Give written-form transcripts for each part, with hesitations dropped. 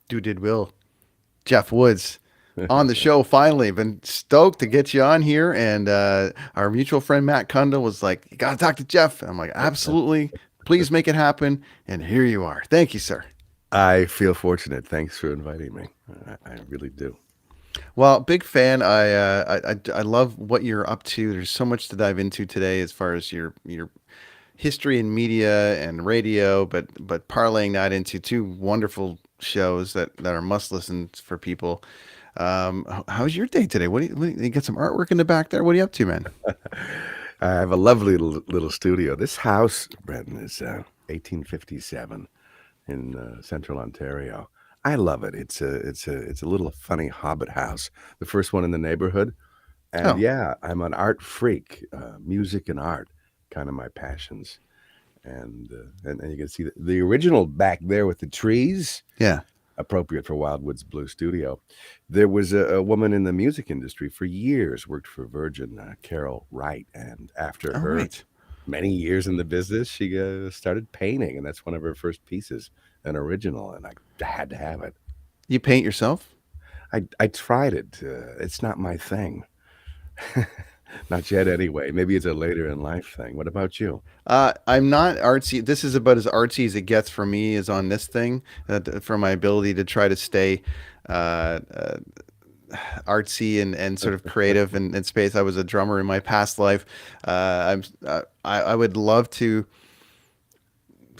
Did Will. Jeff Woods on the show finally. Been stoked to get you on here. And our mutual friend Matt Kundle was like, "You got to talk to Jeff." And I'm like, "Absolutely. Please make it happen." And here you are. Thank you, sir. I feel fortunate. Thanks for inviting me. I really do. Well, big fan. I love what you're up to. There's so much to dive into today as far as your history in media and radio, but parlaying that into two wonderful shows that are must listens for people. How's your day today? You got some artwork in the back there? What are you up to, man? I have a lovely little studio. This house, Brendan, is 1857 in central Ontario. I love it. It's a little funny hobbit house, the first one in the neighborhood. And Oh, yeah, I'm an art freak. Music and art, kind of my passions. And you can see the original back there with the trees, yeah. appropriate for Wildwood's Blue Studio. There was a woman in the music industry for years, worked for Virgin, Carol Wright, and after All her right. many years in the business, she started painting, and that's one of her first pieces, an original, and I had to have it. You paint yourself? I tried it. It's not my thing. Not yet, anyway. Maybe it's a later in life thing. What about you? I'm not artsy. This is about as artsy as it gets for me. Is on this thing for my ability to try to stay uh, uh, artsy and sort of creative in space. I was a drummer in my past life. I would love to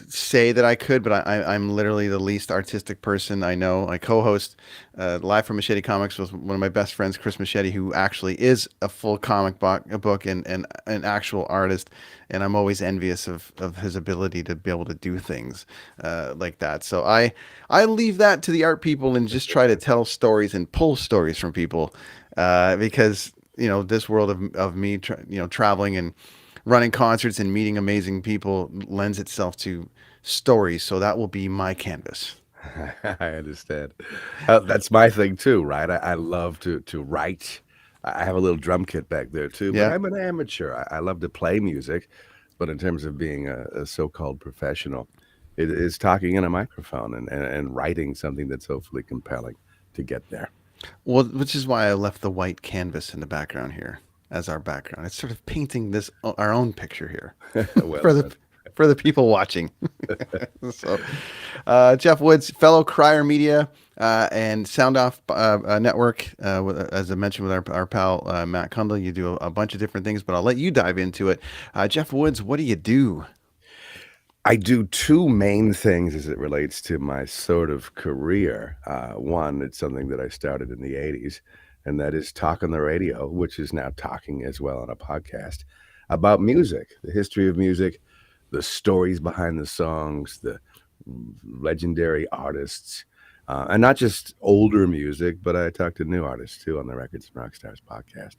say that I could, but I'm literally the least artistic person I know. I co-host Live from Machete Comics with one of my best friends, Chris Machete, who actually is a full book and an actual artist. And I'm always envious of his ability to be able to do things like that. So I leave that to the art people and just try to tell stories and pull stories from people because this world of me traveling and running concerts and meeting amazing people lends itself to stories. So that will be my canvas. I understand. That's my thing too, right? I love to write. I have a little drum kit back there too, but Yeah. I'm an amateur. I love to play music, but in terms of being a so-called professional, it is talking in a microphone and writing something that's hopefully compelling to get there. Well, which is why I left the white canvas in the background here as our background. It's sort of painting this our own picture here Well for the done. for the people watching. So, Jeff Woods, fellow Crier Media and Sound Off Network, as I mentioned with our pal Matt Kundle, you do a bunch of different things, but I'll let you dive into it. Jeff Woods, what do you do? I do two main things as it relates to my sort of career. One, it's something that I started in the 80s, and that is talk on the radio, which is now talking as well on a podcast about music, the history of music, the stories behind the songs, the legendary artists, and not just older music, but I talk to new artists too on the Records and Rockstars podcast,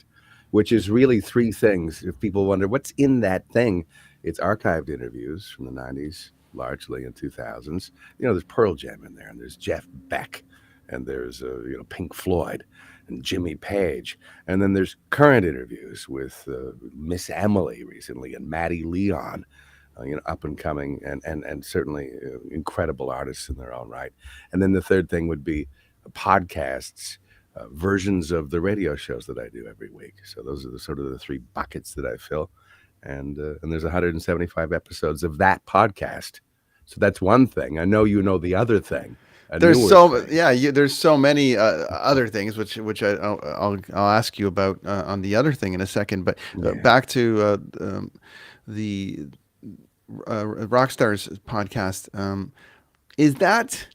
which is really three things. If people wonder what's in that thing, it's archived interviews from the 90s, largely in 2000s. There's Pearl Jam in there, and there's Jeff Beck, and there's Pink Floyd and Jimmy Page, and then there's current interviews with Miss Emily recently and Maddie Leon, up and coming and certainly incredible artists in their own right. And then the third thing would be podcasts, versions of the radio shows that I do every week. So those are the sort of the three buckets that I fill, and there's 175 episodes of that podcast. So that's one thing. I know the other thing, a newer thing. There's so many other things which I'll ask you about on the other thing in a second. But Yeah. back to the Rockstars podcast. Is that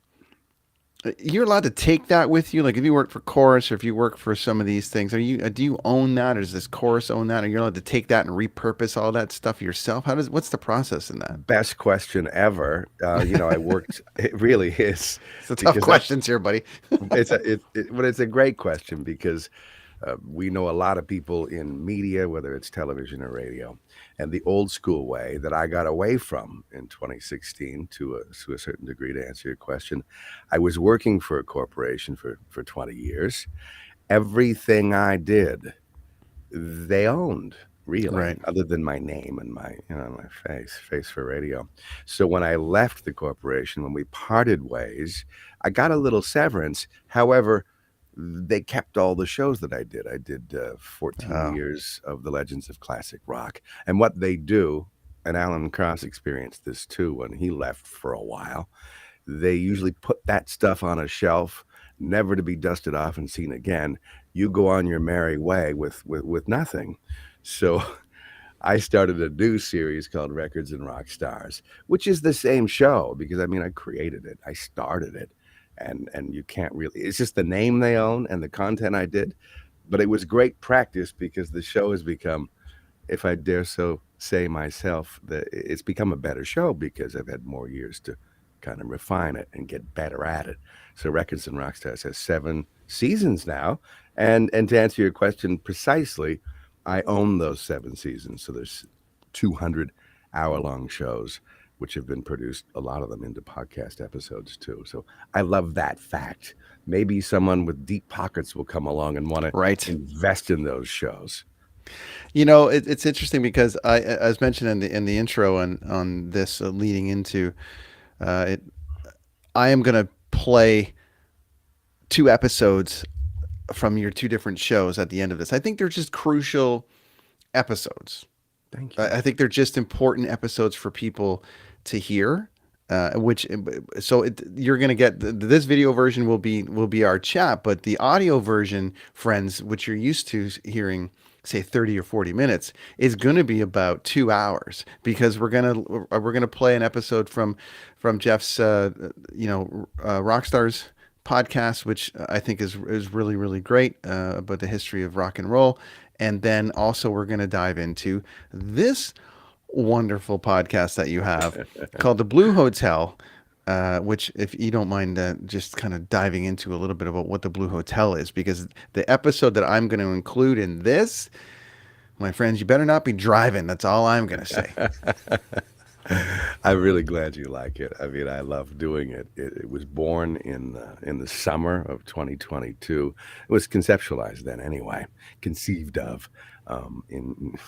you're allowed to take that with you? Like if you work for Chorus or if you work for some of these things, are you do you own that, or does this Chorus own that? Are you allowed to take that and repurpose all that stuff yourself? What's the process in that? Best question ever. I worked. It really is It's the tough because I, questions here, buddy. but it's a great question because we know a lot of people in media, whether it's television or radio, and the old school way that I got away from in 2016 to a certain degree, to answer your question. I was working for a corporation for 20 years. Everything I did, they owned. really, Right. other than my name and my face for radio. So when I left the corporation, when we parted ways, I got a little severance. However, they kept all the shows that I did. I did 14 Oh, years of the Legends of Classic Rock. And what they do, and Alan Cross experienced this too when he left for a while, they usually put that stuff on a shelf, never to be dusted off and seen again. You go on your merry way with nothing. So I started a new series called Records and Rock Stars, which is the same show because I mean I created it, I started it, and you can't really. It's just the name they own and the content I did, but it was great practice because the show has become, if I dare so say myself, that it's become a better show because I've had more years to kind of refine it and get better at it. So Records and Rockstars has 7 seasons now, and to answer your question precisely, I own those 7 seasons. So there's 200-hour-long shows, which have been produced, a lot of them into podcast episodes too. So I love that fact. Maybe someone with deep pockets will come along and want to right. invest in those shows. It's interesting because as mentioned in the intro and on this leading into it, I am gonna play 2 episodes from your 2 different shows at the end of this. I think they're just crucial episodes. Thank you. I think they're just important episodes for people to hear. You're going to get this video version will be our chat, but the audio version, friends, which you're used to hearing, say 30 or 40 minutes, is going to be about 2 hours because we're gonna play an episode from Jeff's Rockstars podcast, which I think is really really great about the history of rock and roll, and then also we're going to dive into this wonderful podcast that you have called The Blue Hotel, which, if you don't mind, just kind of diving into a little bit about what the Blue Hotel is, because the episode that I'm going to include in this, my friends, you better not be driving. That's all I'm going to say. I'm really glad you like it. I mean, I love doing it. It was born in the summer of 2022. It was conceptualized then, anyway, conceived of in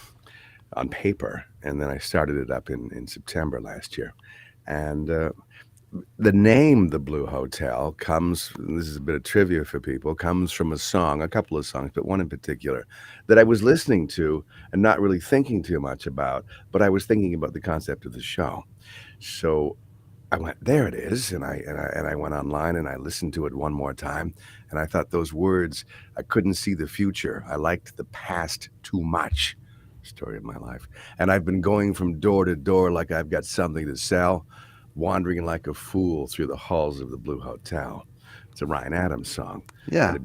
on paper, and then I started it up in September last year. And the name The Blue Hotel comes, this is a bit of trivia for people, comes from a song, a couple of songs, but one in particular that I was listening to and not really thinking too much about, but I was thinking about the concept of the show. So I went, there it is, and I went online and I listened to it one more time, and I thought those words, I couldn't see the future. I liked the past too much. Story of my life. And I've been going from door to door like I've got something to sell, wandering like a fool through the halls of the Blue Hotel. It's a Ryan Adams song, and Yeah,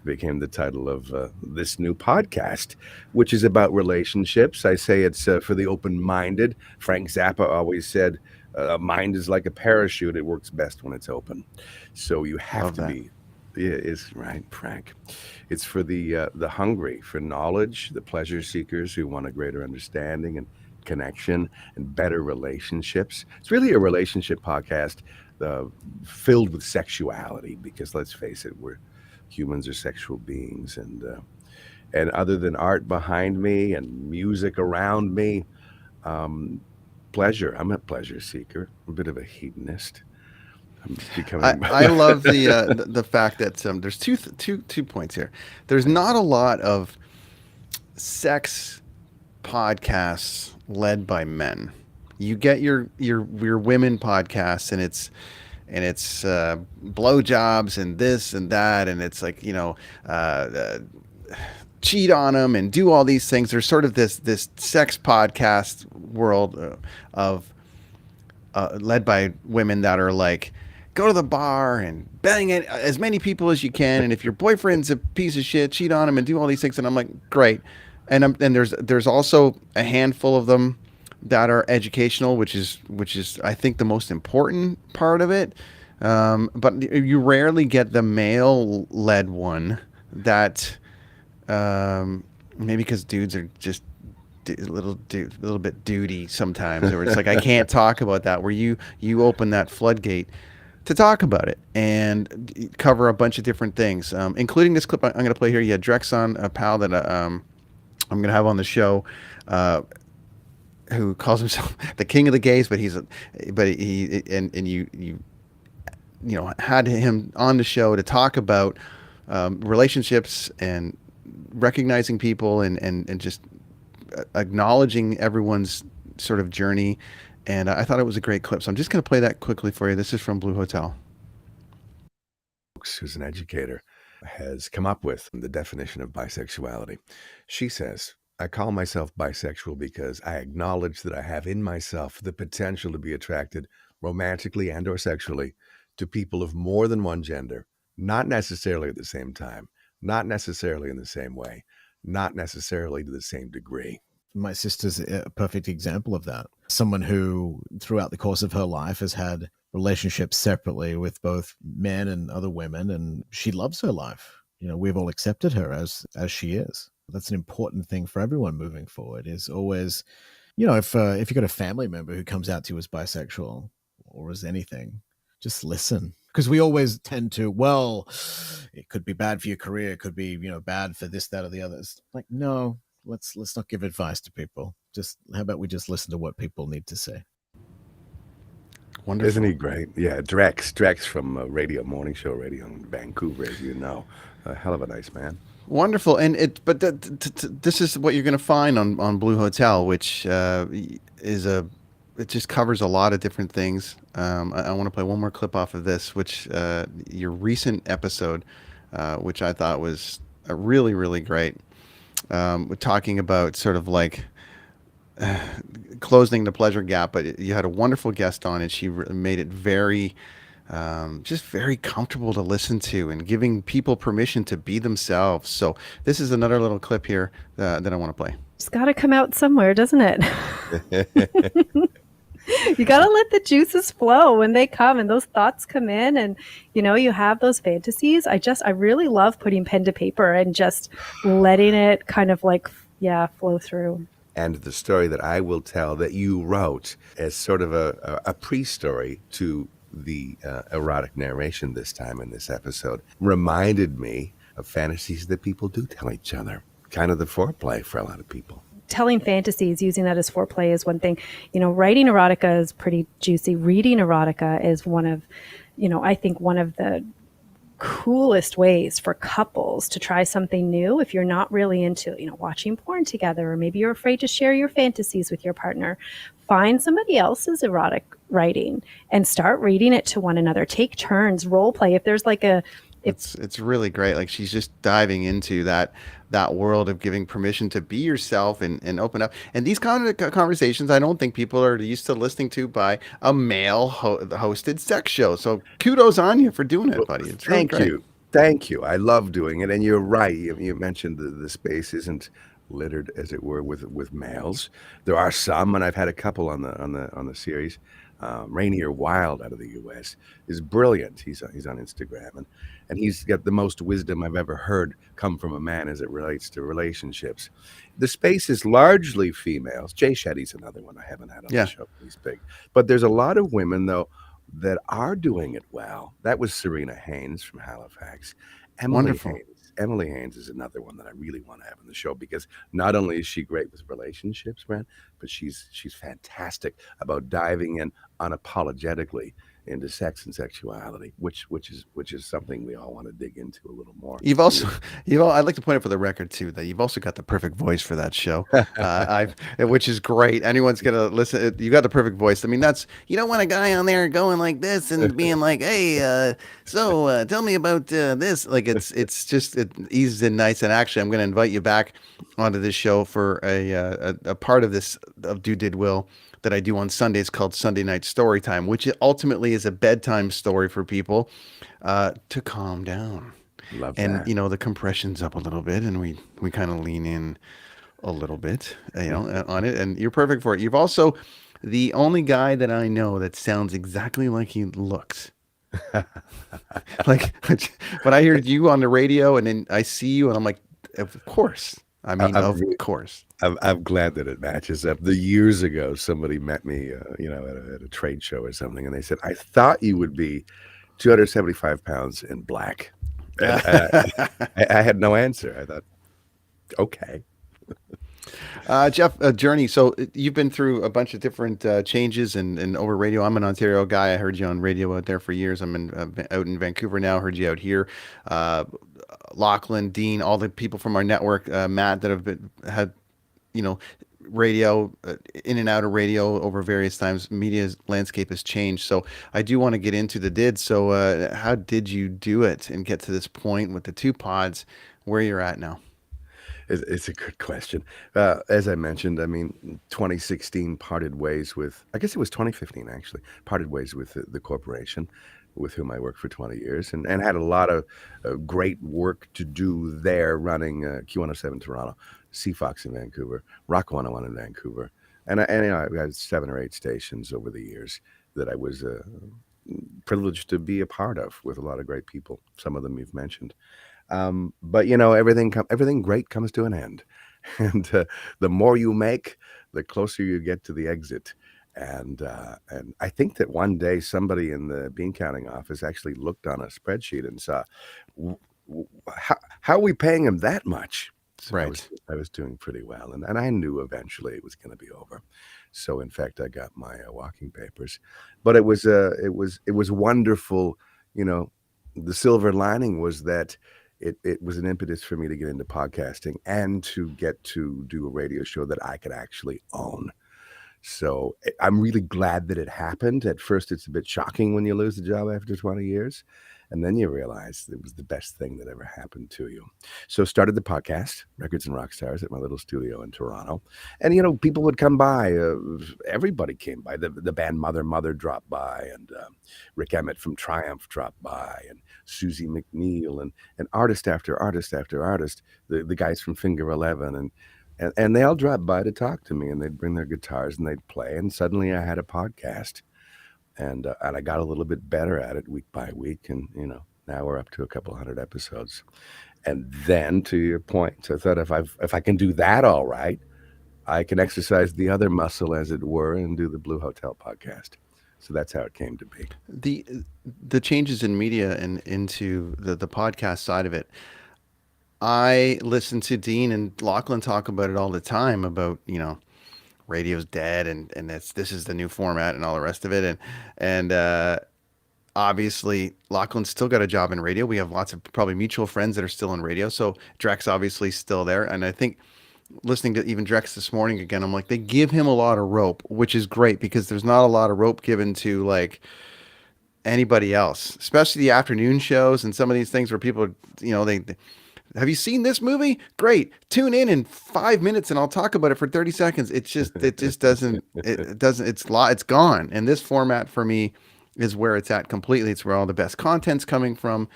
became the title of this new podcast, which is about relationships. I say it's for the open-minded. Frank Zappa always said, "A mind is like a parachute; it works best when it's open." So you have love to that. be. Yeah, is right, Frank. It's for the hungry for knowledge, the pleasure seekers who want a greater understanding and connection and better relationships. It's really a relationship podcast uh, filled with sexuality because let's face it, we're humans are sexual beings, and other than art behind me and music around me, um, pleasure. I'm a pleasure seeker, a bit of a hedonist. I'm I, becoming. I love the fact that there's two points here. There's not a lot of sex podcasts led by men. You get your women podcasts, and it's blowjobs and this and that, and it's like cheat on them and do all these things. There's sort of this sex podcast world of led by women that are like, go to the bar and bang it as many people as you can, and if your boyfriend's a piece of shit, cheat on him and do all these things. And I'm like, great. And there's also a handful of them that are educational, which is I think the most important part of it. But you rarely get the male led one that maybe because dudes are just a little bit duty sometimes, or it's like I can't talk about that. Where you open that floodgate to talk about it and cover a bunch of different things, including this clip I'm going to play here. You had Drex on, a pal that I'm going to have on the show, uh, who calls himself the king of the gays, but you had him on the show to talk about relationships and recognizing people and just acknowledging everyone's sort of journey. And I thought it was a great clip. So I'm just going to play that quickly for you. This is from Blue Hotel. Who's an educator, has come up with the definition of bisexuality. She says, I call myself bisexual because I acknowledge that I have in myself the potential to be attracted romantically and or sexually to people of more than one gender, not necessarily at the same time, not necessarily in the same way, not necessarily to the same degree. My sister's a perfect example of that. Someone who, throughout the course of her life, has had relationships separately with both men and other women, and she loves her life. We've all accepted her as she is. That's an important thing for everyone moving forward. Is always, if you've got a family member who comes out to you as bisexual or as anything, just listen, because we always tend to, well, it could be bad for your career, it could be bad for this, that, or the other. It's like, no, let's not give advice to people. Just how about we just listen to what people need to say? Isn't Wonderful. he great? Yeah, Drex from radio morning show radio in Vancouver, as you know, a hell of a nice man. Wonderful, and this is what you're going to find on Blue Hotel, which is it just covers a lot of different things. I want to play one more clip off of this, which your recent episode, which I thought was really really great. We're talking about sort of like closing the pleasure gap, but you had a wonderful guest on, and she made it very just very comfortable to listen to and giving people permission to be themselves. So this is another little clip here that I want to play. It's got to come out somewhere, doesn't it? You got to let the juices flow when they come and those thoughts come in, and you have those fantasies. I really love putting pen to paper and just letting it kind of like, yeah, flow through. And the story that I will tell that you wrote as sort of a pre-story to the erotic narration this time in this episode reminded me of fantasies that people do tell each other, kind of the foreplay for a lot of people. Telling fantasies, using that as foreplay is one thing. Writing erotica is pretty juicy. Reading erotica is one of, I think one of the coolest ways for couples to try something new. If you're not really into, watching porn together, or maybe you're afraid to share your fantasies with your partner, find somebody else's erotic writing and start reading it to one another. Take turns, role play. If there's like a, It's really great. Like she's just diving into that world of giving permission to be yourself and open up. And these kind of conversations, I don't think people are used to listening to by a male hosted sex show. So kudos on you for doing it, Well, buddy. It's really thank great. you. Thank you. I love doing it. And you're right. You mentioned the space isn't littered, as it were, with males. There are some, and I've had a couple on the series. Rainier Wild out of the U.S. is brilliant. He's on Instagram, and he's got the most wisdom I've ever heard come from a man as it relates to relationships. The space is largely females. Jay Shetty's another one I haven't had on the Yeah, show. He's big, but there's a lot of women though that are doing it well. That was Serena Haynes from Halifax. Emily wonderful. Haynes. Emily Haynes is another one that I really want to have on the show because not only is she great with relationships, man, but she's fantastic about diving in unapologetically into sex and sexuality, which is something we all want to dig into a little more. You've also, I'd like to point out for the record too that you've also got the perfect voice for that show, which is great. Anyone's gonna listen. You got the perfect voice. I mean, that's you don't want a guy on there going like this and being like, "Hey, tell me about this." Like it's just it easy and nice. And actually, I'm gonna invite you back onto this show for a part of this of Do Did Will that I do on Sundays called Sunday Night Story Time, which ultimately is a bedtime story for people to calm down. Love And that. the compression's up a little bit, and we kind of lean in a little bit, on it. And you're perfect for it. You've also the only guy that I know that sounds exactly like he looks. Like when I hear you on the radio, and then I see you, and I'm like, of course. I I, mean, I'm of re- course. I'm glad that it matches up. The years ago, somebody met me, at a trade show or something, and they said, "I thought you would be 275 pounds and black," and I had no answer. I thought, okay. Jeff, Journey. So you've been through a bunch of different changes and over radio. I'm an Ontario guy. I heard you on radio out there for years. I'm out in Vancouver now. Heard you out here. Uh, Lachlan, Dean, all the people from our network, Matt, that had you know radio in and out of radio over various times. Media landscape has changed. So I do want to get into the did. So how did you do it and get to this point with the two pods where you're at now? It's a good question. As I mentioned, I mean, 2016 parted ways with, I guess it was 2015 actually, parted ways with the corporation with whom I worked for 20 years and had a lot of great work to do there running Q107 Toronto, CFOX in Vancouver, Rock 101 in Vancouver. And you know, I've had 7 or 8 stations over the years that I was privileged to be a part of with a lot of great people. Some of them you've mentioned. But you know, everything great comes to an end, and the more you make, the closer you get to the exit. And I think that one day somebody in the bean counting office actually looked on a spreadsheet and saw, how are we paying him that much? So Right. I was doing pretty well, and I knew eventually it was going to be over. So in fact, I got my walking papers, but it was wonderful. You know, the silver lining was that it was an impetus for me to get into podcasting and to get to do a radio show that I could actually own. So I'm really glad that it happened. At first, it's a bit shocking when you lose the job after 20 years. And then you realize it was the best thing that ever happened to you. So started the podcast, Records and Rockstars, at my little studio in Toronto. And, you know, people would come by. Everybody came by. The band Mother dropped by. And Rick Emmett from Triumph dropped by. And Susie McNeil. And artist after artist after artist. The guys from Finger 11. And they all dropped by to talk to me, and they'd bring their guitars and they'd play. And suddenly I had a podcast, and I got a little bit better at it week by week. And you know, now we're up to a couple hundred episodes. And then, to your point, I thought if I can do that all right, I can exercise the other muscle, as it were, and do the Blue Hotel podcast. So that's how it came to be. The changes in media and into the podcast side of it. I listen to Dean and Lachlan talk about it all the time about, radio's dead and this is the new format and all the rest of it. And obviously Lachlan's still got a job in radio. We have lots of probably mutual friends that are still in radio. So Drex obviously still there. And I think listening to even Drex this morning again, I'm like, they give him a lot of rope, which is great because there's not a lot of rope given to like anybody else, especially the afternoon shows and some of these things where people, they have you seen this movie? Great. Tune in 5 minutes and I'll talk about it for 30 seconds. It just doesn't, it's gone. And this format for me is where it's at completely. It's where all the best content's coming from.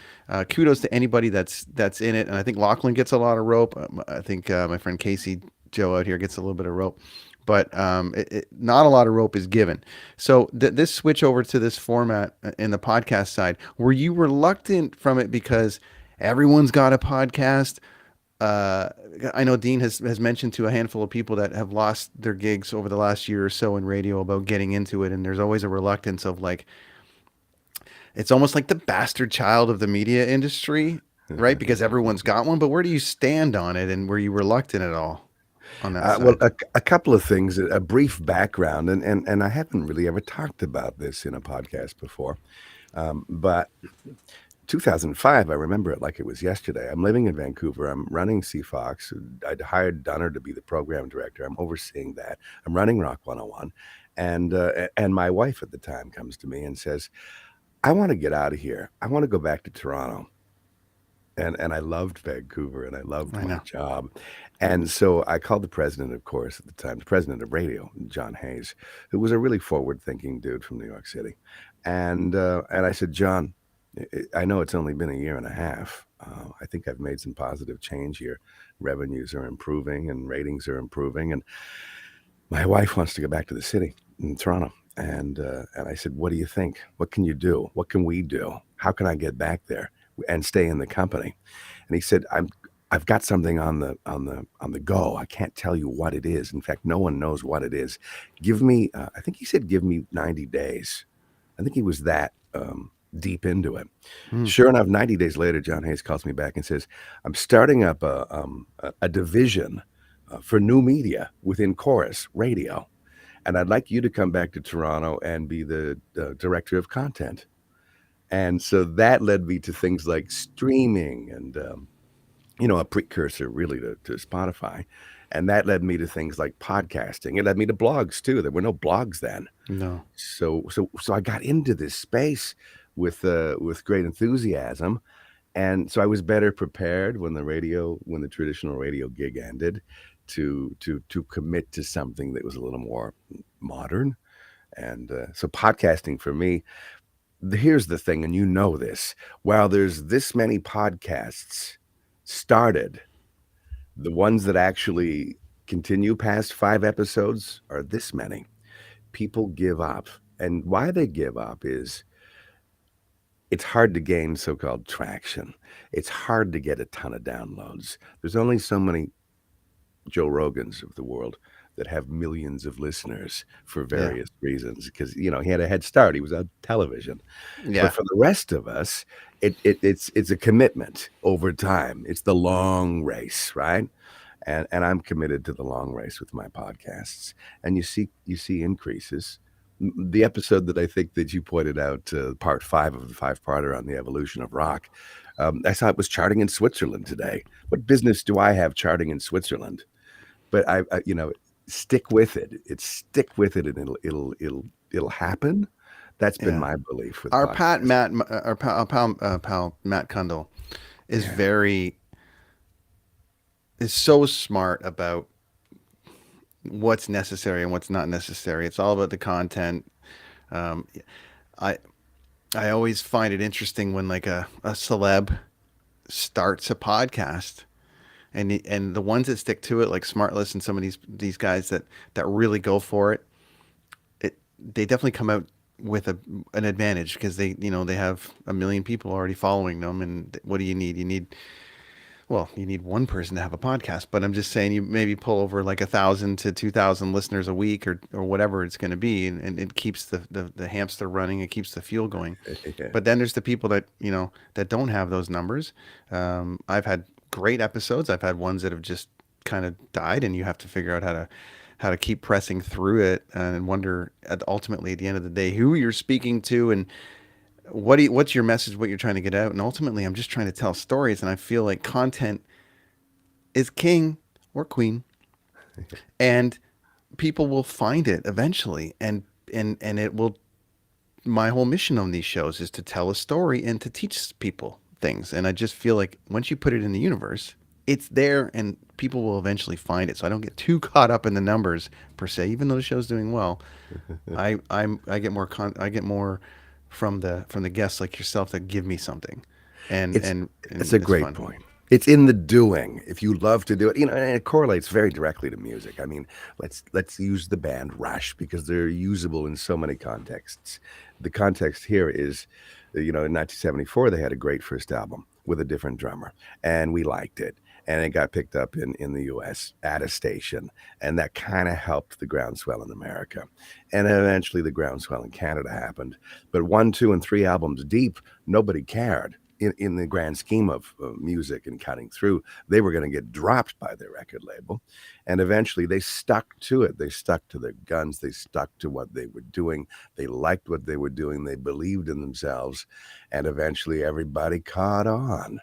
Kudos to anybody that's in it. And I think Lachlan gets a lot of rope. I think my friend Casey Joe out here gets a little bit of rope, but not a lot of rope is given. So this switch over to this format in the podcast side, were you reluctant from it because everyone's got a podcast? I know Dean has mentioned to a handful of people that have lost their gigs over the last year or so in radio about getting into it. And there's always a reluctance of like, it's almost like the bastard child of the media industry, right? Because everyone's got one, but where do you stand on it? And were you reluctant at all on that side? Well, a couple of things, a brief background, and I haven't really ever talked about this in a podcast before, but 2005, I remember it like it was yesterday. I'm living in Vancouver. I'm running CFOX. I'd hired Dunner to be the program director. I'm overseeing that. I'm running Rock 101. And my wife at the time comes to me and says, I want to get out of here. I want to go back to Toronto. And I loved Vancouver and I loved my job. And so I called the president, of course, at the time, the president of radio, John Hayes, who was a really forward-thinking dude from New York City. And I said, John, I know it's only been a year and a half. I think I've made some positive change here. Revenues are improving and ratings are improving. And my wife wants to go back to the city in Toronto. And I said, what do you think? What can you do? What can we do? How can I get back there and stay in the company? And he said, I've got something on the go. I can't tell you what it is. In fact, no one knows what it is. Give me, I think he said, give me 90 days. I think he was that deep into it. Sure enough, 90 days later, John Hayes calls me back and says, I'm starting up a division for new media within chorus radio. And I'd like you to come back to Toronto and be the director of content. And so that led me to things like streaming and, a precursor really to Spotify. And that led me to things like podcasting. It led me to blogs too. There were no blogs then. No. So I got into this space with great enthusiasm. And so I was better prepared when the traditional radio gig ended to commit to something that was a little more modern. And so podcasting for me, here's the thing, and you know this, while there's this many podcasts started, the ones that actually continue past 5 episodes are this many. People give up. And why they give up is it's hard to gain so-called traction. It's hard to get a ton of downloads. There's only so many Joe Rogans of the world that have millions of listeners for Yeah. various reasons because he had a head start. He was on television. Yeah. But for the rest of us, it's a commitment over time. It's the long race, right? And I'm committed to the long race with my podcasts. And you see increases. The episode that I think that you pointed out, part 5 of the 5-parter on the evolution of rock, I saw it was charting in Switzerland today. What business do I have charting in Switzerland? But I stick with it. Stick with it, and it'll happen. That's been Yeah. my belief with Our podcasts. pal Matt Kundle is is so smart about what's necessary and what's not necessary. It's all about the content. Um, I I always find it interesting when like a celeb starts a podcast, and the ones that stick to it, like Smartless and some of these guys that really go for it, they definitely come out with an advantage because they have a million people already following them. And what do you need? You need one person to have a podcast, but I'm just saying you maybe pull over like 1,000 to 2,000 listeners a week or whatever it's going to be, and it keeps the hamster running. It keeps the fuel going. Yeah. But then there's the people that that don't have those numbers. I've had great episodes. I've had ones that have just kind of died, and you have to figure out how to keep pressing through it and wonder ultimately at the end of the day who you're speaking to and what's your message, what you're trying to get out. And ultimately, I'm just trying to tell stories, and I feel like content is king or queen, and people will find it eventually, and it will. My whole mission on these shows is to tell a story and to teach people things, and I just feel like once you put it in the universe, it's there, and people will eventually find it. So I don't get too caught up in the numbers per se, even though the show's doing well. I get more I get more from the guests like yourself that give me something, and It's and it's a it's great fun. point. It's in the doing. If you love to do it, and it correlates very directly to music. I mean, let's use the band Rush because they're usable in so many contexts. The context here is, in 1974 they had a great first album with a different drummer, and we liked it. And it got picked up in the US at a station, and that kind of helped the groundswell in America. And eventually the groundswell in Canada happened. But 1, 2, and 3 albums deep, nobody cared. In the grand scheme of music and cutting through, they were going to get dropped by their record label. And eventually they stuck to it. They stuck to their guns. They stuck to what they were doing. They liked what they were doing. They believed in themselves. And eventually everybody caught on.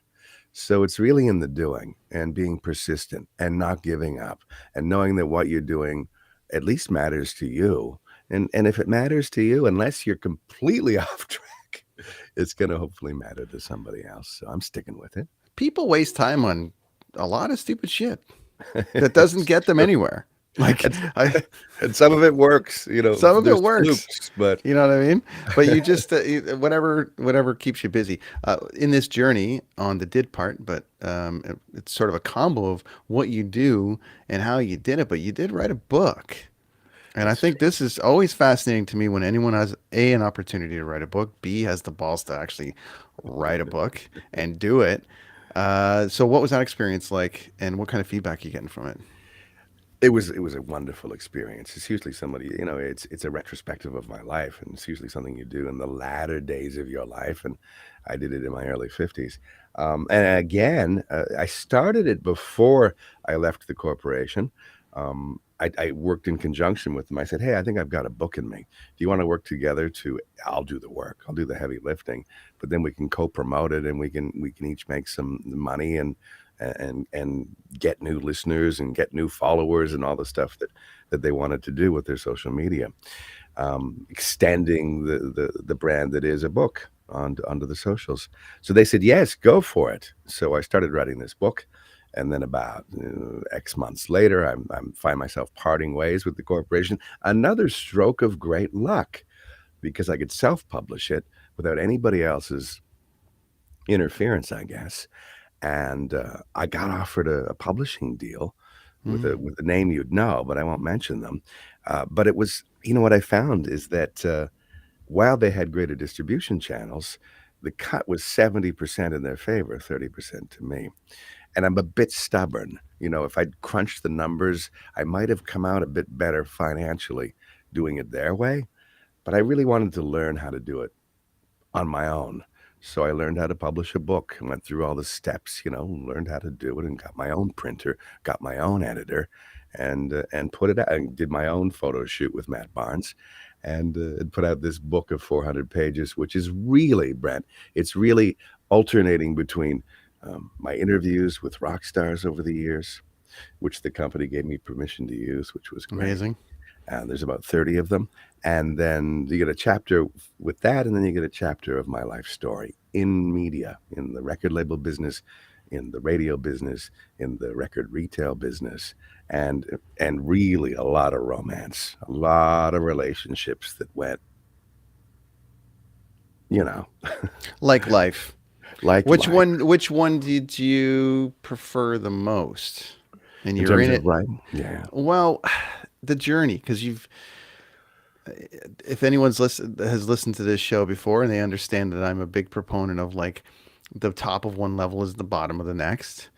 So it's really in the doing and being persistent and not giving up and knowing that what you're doing at least matters to you. And if it matters to you, unless you're completely off track, it's going to hopefully matter to somebody else. So I'm sticking with it. People waste time on a lot of stupid shit that doesn't get them anywhere. Like And some of it works, some of it there's works, flukes, but you know what I mean? But you just whatever keeps you busy in this journey on the did part. But it's sort of a combo of what you do and how you did it. But you did write a book, and I think this is always fascinating to me when anyone has an opportunity to write a book, B has the balls to actually write a book and do it. So what was that experience like, and what kind of feedback are you getting from it? it was a wonderful experience. It's usually somebody, it's a retrospective of my life, and it's usually something you do in the latter days of your life. And I did it in my early 50s. And again, I started it before I left the corporation. I worked in conjunction with them. I said, "Hey, I think I've got a book in me. Do you want to work together? I'll do the work. I'll do the heavy lifting, but then we can co-promote it, and we can each make some money and get new listeners and get new followers and all the stuff that they wanted to do with their social media, extending the brand that is a book onto the socials." So they said, "Yes, go for it." So I started writing this book, and then about X months later, I'm find myself parting ways with the corporation. Another stroke of great luck, because I could self-publish it without anybody else's interference, I guess. And I got offered a publishing deal with Mm. a name you'd know, but I won't mention them. But it was, what I found is that while they had greater distribution channels, the cut was 70% in their favor, 30% to me. And I'm a bit stubborn. If I'd crunched the numbers, I might have come out a bit better financially doing it their way. But I really wanted to learn how to do it on my own. So I learned how to publish a book and went through all the steps, learned how to do it and got my own printer, got my own editor, and put it out. I did my own photo shoot with Matt Barnes, and put out this book of 400 pages, which is really, Brent, it's really alternating between my interviews with rock stars over the years, which the company gave me permission to use, which was great. Amazing. There's about 30 of them. And then you get a chapter with that, and then you get a chapter of my life story in media, in the record label business, in the radio business, in the record retail business, and really a lot of romance, a lot of relationships that went, you know, Like life. like Which life. one did you prefer the most? And In you're terms in of it. writing, yeah. Well, the journey, because if anyone's has listened to this show before and they understand that I'm a big proponent of like the top of one level is the bottom of the next.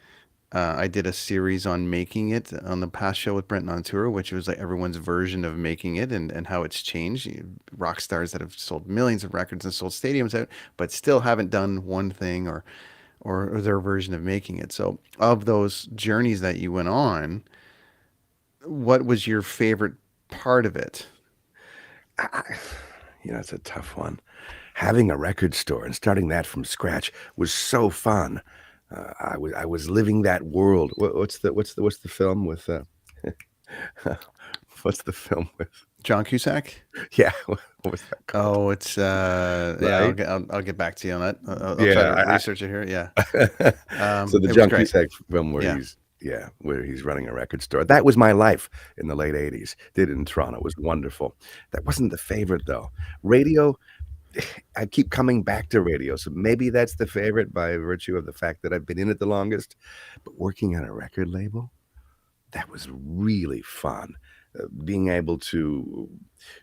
I did a series on making it on the past show with Brent on tour, which was like everyone's version of making it and how it's changed. Rock stars that have sold millions of records and sold stadiums out, but still haven't done one thing or their version of making it. So, of those journeys that you went on, what was your favorite part of it? I, it's a tough one. Having a record store and starting that from scratch was so fun. I was living that world. What's the film with? What's the film with? John Cusack? Yeah, what was that called? Oh, it's yeah. Right? I'll get back to you on that. I'll try to Yeah. research it here. Yeah, So the it was John great. Cusack film where Yeah. he's running a record store. That was my life in the late '80s. Did it in Toronto. It was wonderful. That wasn't the favorite though. Radio. I keep coming back to radio, so maybe that's the favorite by virtue of the fact that I've been in it the longest. But working on a record label, that was really fun. Being able to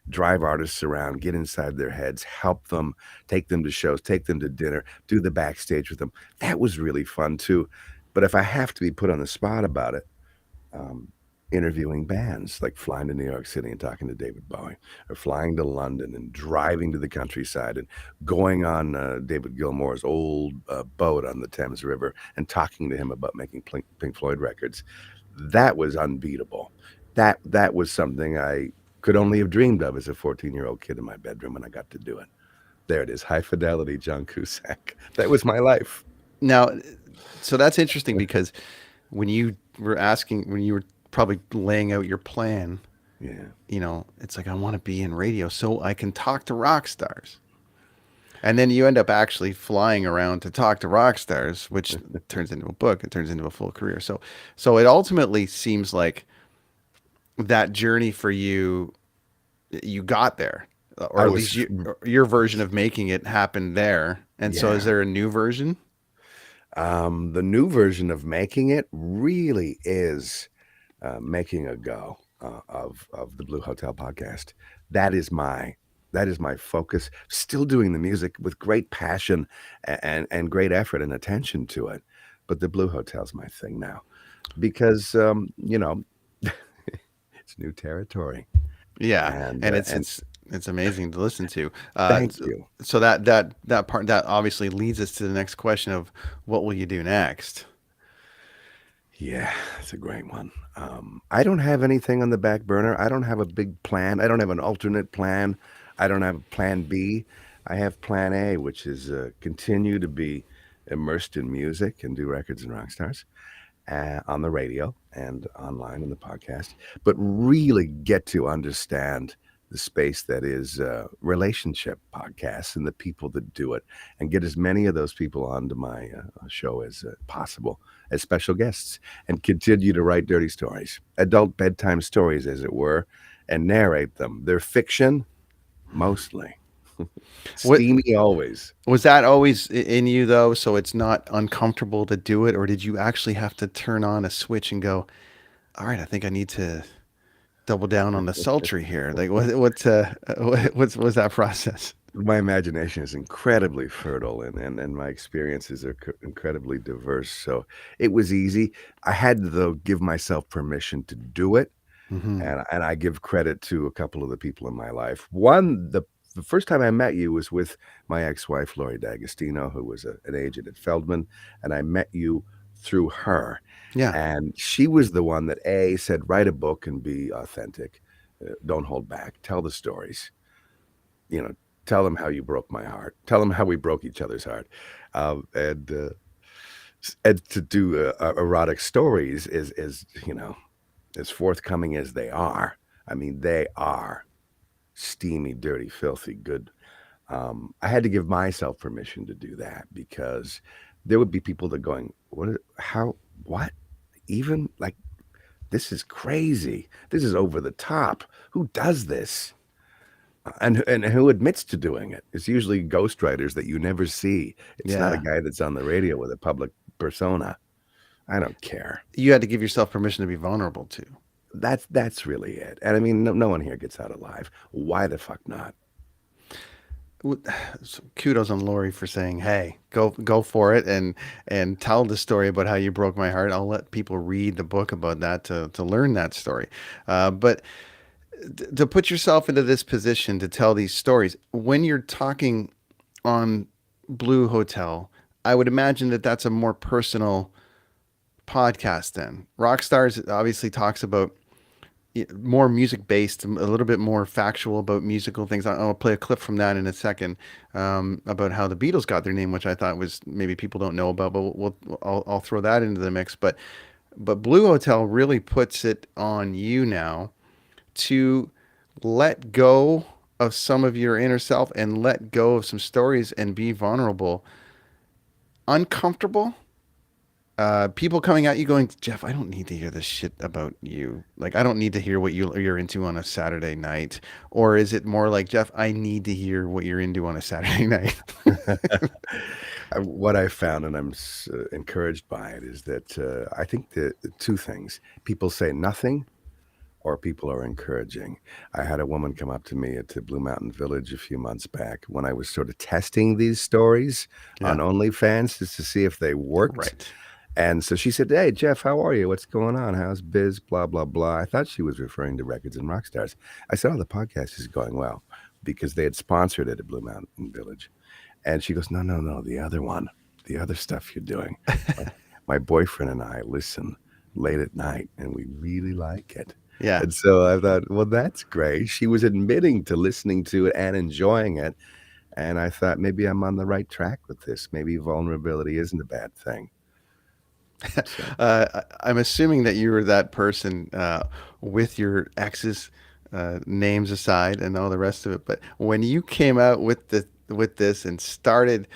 drive artists around, get inside their heads, help them, take them to shows, take them to dinner, do the backstage with them. That was really fun too. But if I have to be put on the spot about it, um, interviewing bands, like flying to New York City and talking to David Bowie, or flying to London and driving to the countryside and going on David Gilmour's old boat on the Thames River and talking to him about making Pink Floyd records. That was unbeatable. That was something I could only have dreamed of as a 14-year-old kid in my bedroom when I got to do it. There it is, high fidelity John Cusack. That was my life. Now, so that's interesting because when you were probably laying out your plan, Yeah. it's like I want to be in radio so I can talk to rock stars. And then you end up actually flying around to talk to rock stars, which turns into a book. It turns into a full career. So it ultimately seems like that journey for you, you got there, or I at least was your version of making it happened there. And so, is Yeah. there a new version? The new version of making it really is making a go of the Blue Hotel podcast. That is my focus. Still doing the music with great passion and great effort and attention to it, but the Blue Hotel's my thing now because it's new territory Yeah, and and uh, it's and it's It's amazing to listen to. Thank you. So that part that obviously leads us to the next question of what will you do next? Yeah, that's a great one. I don't have anything on the back burner. I don't have a big plan. I don't have an alternate plan. I don't have plan B. I have plan A, which is continue to be immersed in music and do records and rock stars on the radio and online in the podcast, but really get to understand the space that is relationship podcasts and the people that do it, and get as many of those people onto my show as possible as special guests, and continue to write dirty stories, adult bedtime stories, as it were, and narrate them. They're fiction, mostly. What Steamy always. was that always in you though? So it's not uncomfortable to do it, or did you actually have to turn on a switch and go, "All right, I think I need to double down on the sultry here." Like what's was that process? My imagination is incredibly fertile, and my experiences are incredibly diverse. So it was easy. I had to, though, give myself permission to do it. Hmm. And I give credit to a couple of the people in my life. One, the first time I met you was with my ex-wife, Lori D'Agostino, who was an agent at Feldman. And I met you through her. Yeah. And she was the one that A, said, write a book and be authentic. Don't hold back. Tell the stories. You know, tell them how you broke my heart. Tell them how we broke each other's heart. And to do erotic stories is, you know, as forthcoming as they are. I mean, they are steamy, dirty, filthy, good. I had to give myself permission to do that, because there would be people that going, how, what? Even like, this is crazy. This is over the top. Who does this? And who admits to doing it? It's usually ghostwriters that you never see. It's not a Yeah. guy that's on the radio with a public persona. I don't care. You had to give yourself permission to be vulnerable too. That's really it. And I mean, no one here gets out alive. Why the fuck not? So kudos on Lori for saying, "Hey, go for it and tell the story about how you broke my heart." I'll let people read the book about that to learn that story. But to put yourself into this position to tell these stories when you're talking on Blue Hotel, I would imagine that that's a more personal podcast. Then Rockstars obviously talks about more music based, a little bit more factual about musical things. I'll play a clip from that in a second about how the Beatles got their name, which I thought was maybe people don't know about, but I'll throw that into the mix. But Blue Hotel really puts it on you now to let go of some of your inner self and let go of some stories and be vulnerable, uncomfortable, people coming at you going, Jeff, I don't need to hear this shit about you. Like, I don't need to hear what you're into on a Saturday night. Or is it more like, Jeff, I need to hear what you're into on a Saturday night? What I found, and I'm encouraged by it, is that I think the two things: people say nothing, or people are encouraging. I had a woman come up to me at the Blue Mountain Village a few months back when I was sort of testing these stories on Yeah. OnlyFans just to see if they worked. Right. And so she said, "Hey, Jeff, how are you? What's going on? How's biz? Blah, blah, blah." I thought she was referring to Records and Rockstars. I said, "Oh, the podcast is going well," because they had sponsored it at Blue Mountain Village. And she goes, no, the other one, the other stuff you're doing. My boyfriend and I listen late at night, and we really like it. Yeah. And so I thought, well, that's great. She was admitting to listening to it and enjoying it. And I thought, maybe I'm on the right track with this. Maybe vulnerability isn't a bad thing. So, I'm assuming that you were that person with your ex's names aside and all the rest of it. But when you came out with this and started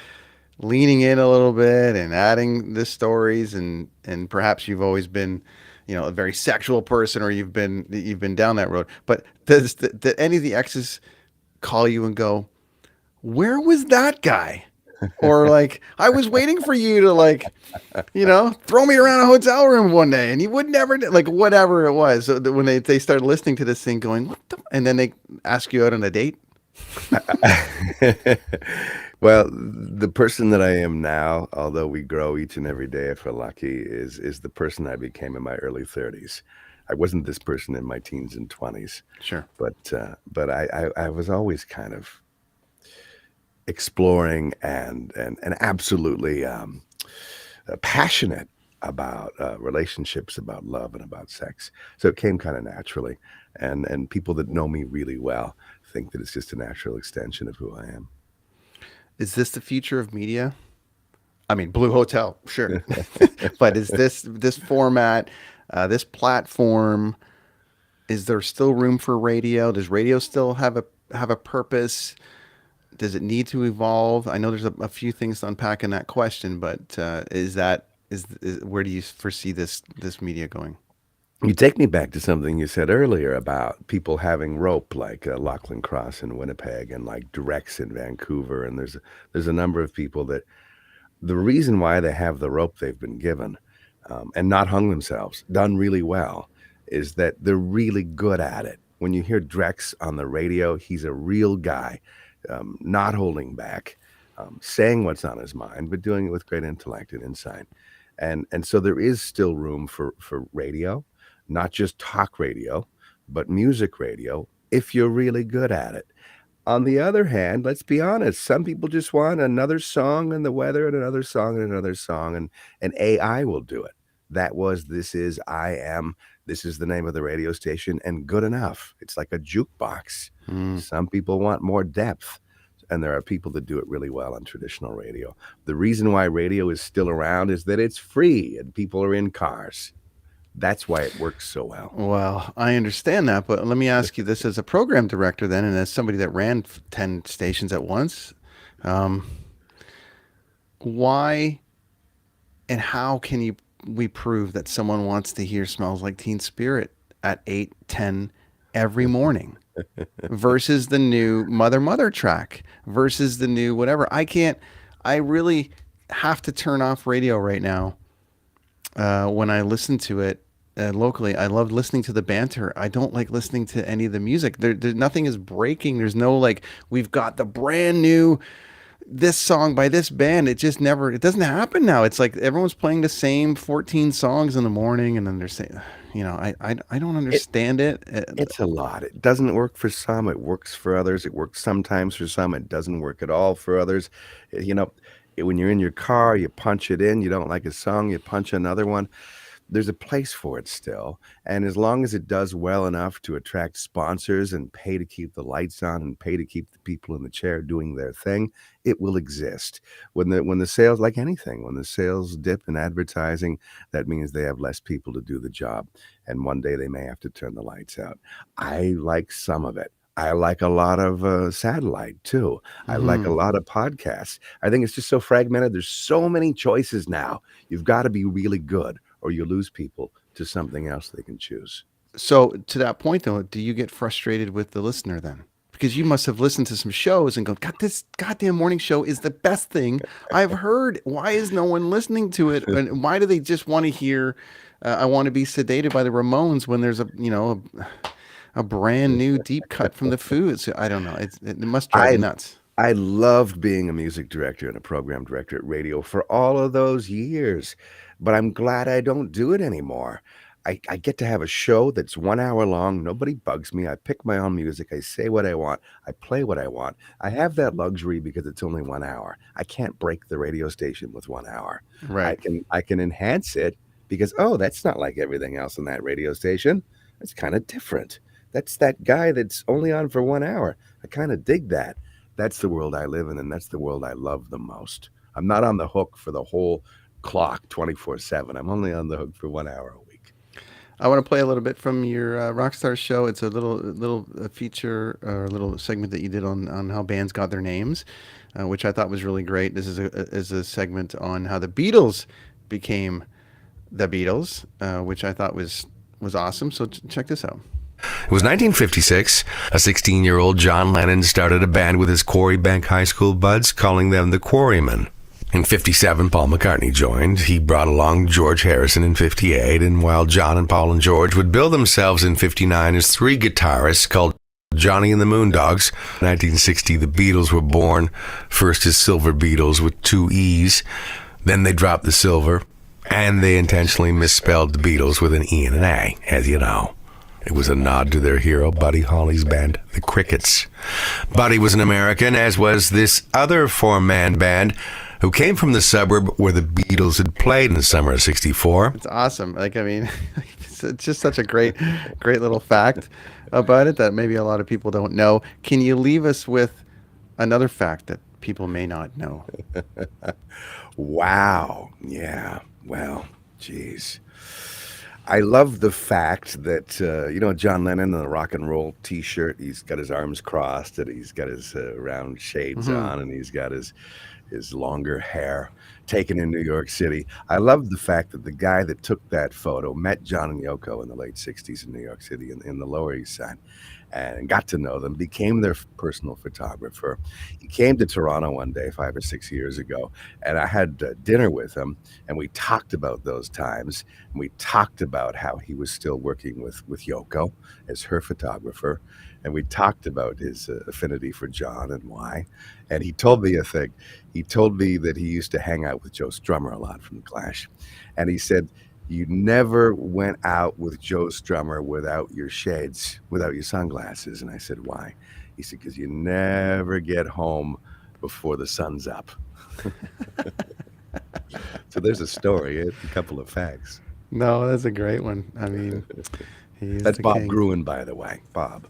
leaning in a little bit and adding the stories, and perhaps you've always been, a very sexual person, or you've been down that road. But did any of the exes call you and go, "Where was that guy?" Or like, "I was waiting for you to throw me around a hotel room one day," and you would never like whatever it was. So that when they started listening to this thing, going, "What the?" And then they ask you out on a date. well, the person that I am now, although we grow each and every day if we're lucky, is the person I became in my early 30s. I wasn't this person in my teens and 20s, Sure. but I was always kind of exploring and absolutely passionate about relationships, about love, and about sex. So it came kind of naturally, and people that know me really well think that it's just a natural extension of who I am. Is this the future of media? I mean, Blue Hotel, sure. But is this format, this platform, is there still room for radio? Does radio still have a purpose? Does it need to evolve? I know there's a few things to unpack in that question, but is where do you foresee this media going? You take me back to something you said earlier about people having rope, like Lachlan Cross in Winnipeg and like Drex in Vancouver, and there's a number of people that the reason why they have the rope they've been given and not hung themselves, done really well, is that they're really good at it. When you hear Drex on the radio, he's a real guy, not holding back, saying what's on his mind, but doing it with great intellect and insight. And so there is still room for radio, not just talk radio, but music radio, if you're really good at it. On the other hand, let's be honest, some people just want another song and the weather and another song and another song, and AI will do it. That was, this is, I am, this is the name of the radio station, and good enough. It's like a jukebox. Some people want more depth, and there are people that do it really well on traditional radio. The reason why radio is still around is that it's free and people are in cars. That's why it works so well. Well, I understand that, but let me ask you this as a program director then, and as somebody that ran 10 stations at once, why and how can we prove that someone wants to hear Smells Like Teen Spirit at 8:10 every morning versus the new Mother track versus the new whatever? I really have to turn off radio right now. When I listen to it locally, I love listening to the banter. I don't like listening to any of the music. Nothing is breaking. There's no like, we've got the brand new this song by this band. It doesn't happen now. It's like everyone's playing the same 14 songs in the morning, and then they're saying, I don't understand it. It's a lot. It doesn't work for some. It works for others. It works sometimes for some. It doesn't work at all for others. When you're in your car, you punch it in. You don't like a song, you punch another one. There's a place for it still. And as long as it does well enough to attract sponsors and pay to keep the lights on and pay to keep the people in the chair doing their thing, it will exist. When the sales, like anything, when the sales dip in advertising, that means they have less people to do the job. And one day they may have to turn the lights out. I like some of it. I like a lot of satellite too. I like a lot of podcasts. I think it's just so fragmented. There's so many choices now. You've got to be really good or you lose people to something else they can choose. So to that point though, do you get frustrated with the listener then? Because you must have listened to some shows and go, God, this goddamn morning show is the best thing I've heard. Why is no one listening to it? And why do they just want to hear I Want to Be Sedated by the Ramones when there's a brand new deep cut from the Foods? I don't know. It must drive you nuts. I loved being a music director and a program director at radio for all of those years, but I'm glad I don't do it anymore. I get to have a show that's 1 hour long. Nobody bugs me. I pick my own music. I say what I want. I play what I want. I have that luxury because it's only 1 hour. I can't break the radio station with 1 hour. Right. I can enhance it because, that's not like everything else on that radio station. It's kind of different. That's that guy that's only on for 1 hour. I kind of dig that. That's the world I live in, and that's the world I love the most. I'm not on the hook for the whole clock 24/7. I'm only on the hook for 1 hour a week. I want to play a little bit from your Rockstars show. It's a little feature or a little segment that you did on how bands got their names, which I thought was really great. This is a segment on how the Beatles became the Beatles, which I thought was awesome. So check this out. It was 1956. A 16-year-old John Lennon started a band with his Quarry Bank High School buds, calling them the Quarrymen. In 57, Paul McCartney joined. He brought along George Harrison in 58, and while John and Paul and George would bill themselves in 59 as three guitarists called Johnny and the Moondogs. In 1960, the Beatles were born, first as Silver Beatles with two E's. Then they dropped the silver And they intentionally misspelled the Beatles with an E and an A, as you know. It was a nod to their hero, Buddy Holly's band, the Crickets. Buddy was an American, as was this other four-man band who came from the suburb where the Beatles had played in the summer of '64. It's awesome. Like, I mean, it's just such a great little fact about it that maybe a lot of people don't know. Can you leave us with another fact that people may not know? Wow. Yeah. Well, geez. I love the fact that, John Lennon in the rock and roll T-shirt, he's got his arms crossed and he's got his round shades on and he's got his longer hair taken in New York City. I love the fact that the guy that took that photo met John and Yoko in the late 60s in New York City in the Lower East Side and got to know them, became their personal photographer. He came to Toronto one day 5 or 6 years ago, and I had dinner with him, and we talked about those times, and we talked about how he was still working with Yoko as her photographer, and we talked about his affinity for John and why. And he told me a thing. He told me that he used to hang out with Joe Strummer a lot from The Clash, and he said, you never went out with Joe Strummer without your shades, without your sunglasses. And I said, why? He said, because you never get home before the sun's up. So there's a story, a couple of facts. No, that's a great one. I mean, that's Bob Gruen, by the way. Bob.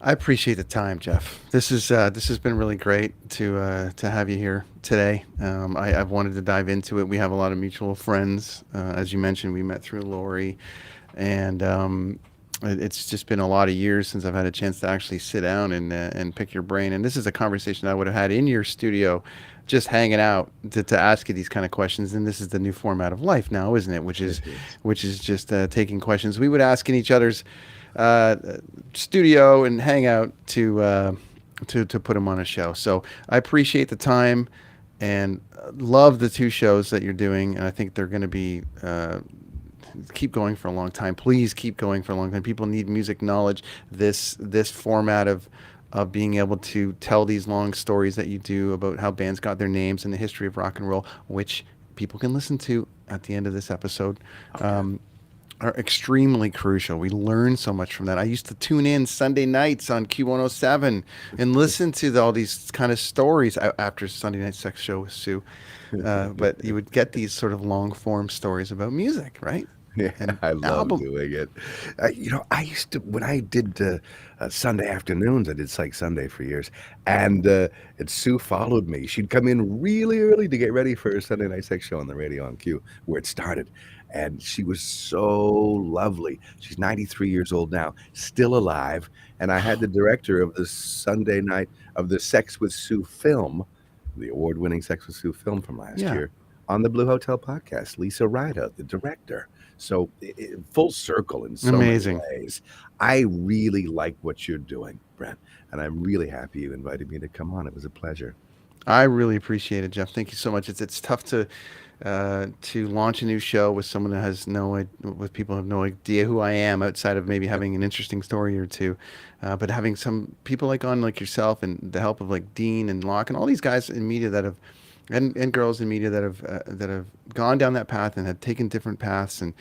I appreciate the time, Jeff. This has been really great to have you here today. I've wanted to dive into it. We have a lot of mutual friends, as you mentioned. We met through Lori, and it's just been a lot of years since I've had a chance to actually sit down and pick your brain. And this is a conversation I would have had in your studio, just hanging out to ask you these kind of questions. And this is the new format of life now, isn't it? Which is just taking questions we would ask in each other's studio and hang out to put them on a show. So I appreciate the time and love the two shows that you're doing. And I think they're going to be keep going for a long time. Please keep going for a long time. People need music knowledge. This format of being able to tell these long stories that you do about how bands got their names and the history of rock and roll, which people can listen to at the end of this episode. Okay. Are extremely crucial. We learn so much from that. I used to tune in Sunday nights on Q107 and listen to all these kind of stories after Sunday Night Sex Show with Sue. But you would get these sort of long form stories about music, right? Yeah, and I love doing it. I used to, when I did Sunday afternoons, I did Psych Sunday for years, and Sue followed me. She'd come in really early to get ready for her Sunday Night Sex Show on the radio on Q, where it started. And she was so lovely. She's 93 years old now, still alive. And I had the director of the Sunday night of the Sex with Sue film, the award-winning Sex with Sue film from last year, on the Blue Hotel podcast, Lisa Rideout, the director. So full circle in so many ways. I really like what you're doing, Brent. And I'm really happy you invited me to come on. It was a pleasure. I really appreciate it, Jeff. Thank you so much. It's tough to launch a new show with someone that has with people who have no idea who I am outside of maybe having an interesting story or two. But having some people like yourself and the help of like Dean and Locke and all these guys in media that have, and girls in media that have gone down that path and have taken different paths, and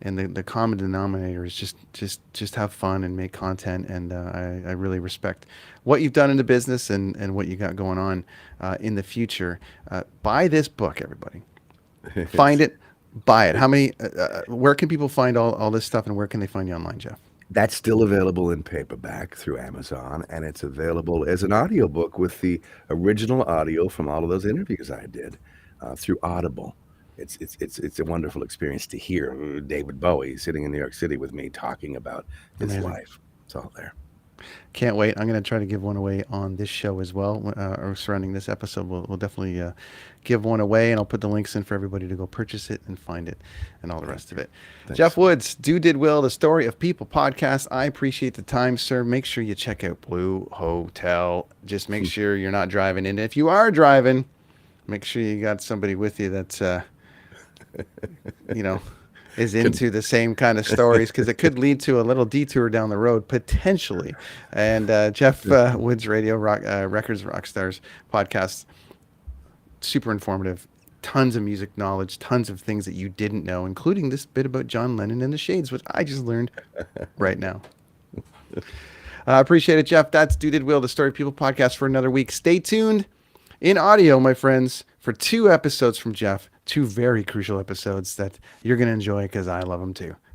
the common denominator is just have fun and make content. And I really respect what you've done in the business and what you got going on in the future. Buy this book, everybody. Find it, buy it. How many? Where can people find all this stuff, and where can they find you online, Jeff? That's still available in paperback through Amazon, and it's available as an audiobook with the original audio from all of those interviews I did through Audible. It's a wonderful experience to hear David Bowie sitting in New York City with me talking about his life. It's all there. Can't wait. I'm going to try to give one away on this show as well, or surrounding this episode. We'll definitely give one away, and I'll put the links in for everybody to go purchase it and find it and all the rest of it. Thanks. Jeff Woods, Did Will, the Story of People podcast. I appreciate the time, sir. Make sure you check out Blue Hotel. Just make sure you're not driving. And if you are driving, make sure you got somebody with you that's, is into the same kind of stories, because it could lead to a little detour down the road potentially. And Jeff Woods Radio Records Rockstars podcast, super informative. tons of music knowledge, tons of things that you didn't know, including this bit about John Lennon and the Shades, which I just learned right now. I appreciate it, Jeff. That's Do Did Will, the Story People podcast for another week. Stay tuned in audio, my friends, for 2 episodes from Jeff, 2 very crucial episodes that you're going to enjoy because I love them too.